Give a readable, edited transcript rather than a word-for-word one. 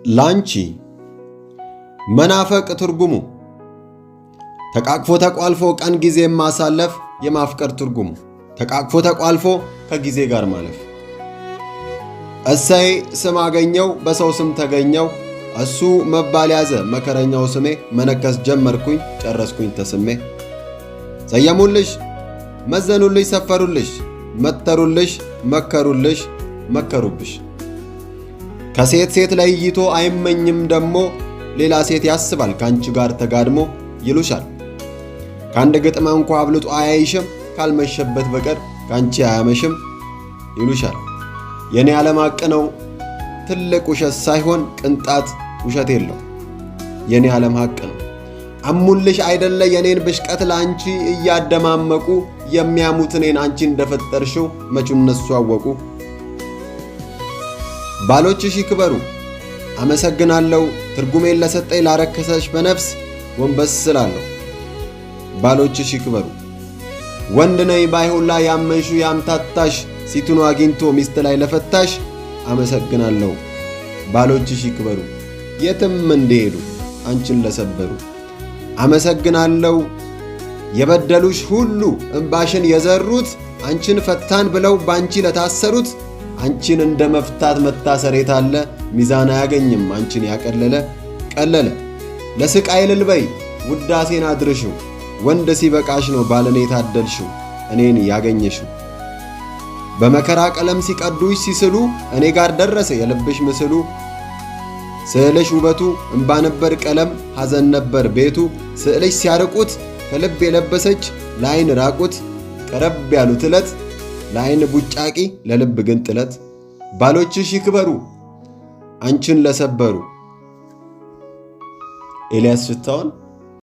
ላንቺ መናፈቅ ትርጉሙ ተቃቅፎ ተቋልፎ ቀን ጊዜ ማሳለፍ የማፍቀር ትርጉሙ ተቃቅፎ ተቋልፎ ከጊዜ ጋር ማለፍ። እሰይ ስም አገኘው በሰው ስም ተገኘው እሱ መባል ያዘ መከረኛው ስሜ መነከስ ጀመርኩኝ ጨረስኩኝ ተስሜ። ሰየሙልሽ መዘኑልሽ ሰፈሩልሽ መተሩልሽ መከሩልሽ መከሩብሽ። ከሴት ሴት ለይቶ አይመኝም ደሞ ሌላ ሴት ያስባል ካንቺ ጋር ተጋድሞ ይሉሻል። ካንድ ግጥም እንኳ አብልጦ አያይሽም ካልመሸበት በቀር ካንቺ አያመሽም ይሉሻል። የኔ ዓለም ሐቅ ነው ትልቅ ውሸት ሳይሆን ቅንጣት ውሸት የለው። የኔ ዓለም ሐቅ ነው አሙልሽ አይደለ የኔን ብሽቀት ላንቺ እያደማመቁ የሚያሙት እኔን አንቺ እንደፈጠርሽው መቹ እነሱ አወቁ። ባሎችሽ ይክበሩ አመሰግናለሁ ትርጉሜን ለሰጠኝ ላረከሰሽ በነፍስ ወንበስ ስላለሁ። ባሎችሽ ይክበሩ ወንድ ነይ ባይሁላ ያመንሹ ያምታታሽ ሲቱን አግኝቶ ሚስት ላይ ለፈታሽ አመሰግናለሁ። ባሎችሽ ይክበሩ የትም እንደሄዱ አንቺን ለሰበሩ አመሰግናለሁ። የበደሉሽ ሁሉ እንባሽን የዘሩት አንቺን ፈታን ብለው ባንቺ ለታሰሩት አንቺን እንደ መፍታት መታሰር የታለ ሚዛን አያገኝም አንቺን ያቀለለ ቀለለ። ለስቃይ ልልበይ ውዳሴን አድርሽው ወንድ ሲበቃሽ ነው ባለኔ ታደልሽው እኔን ያገኘሽው። በመከራ ቀለም ሲቀዱሽ ሲስሉ እኔ ጋር ደረሰ የልብሽ ምስሉ። ስዕልሽ ውበቱ እንባ ነበር ቀለም ሐዘን ነበር ቤቱ። ስዕልሽ ሲያርቁት ከልብ የለበሰች ለዓይን ራቁት ቀረብ ያሉት ዕለት ለዓይን ቡጫቂ ለልብ ግን ጥለት። ባሎችሽ ይክበሩ አንቺን ለሰበሩ። ኤልያስ ሽታውን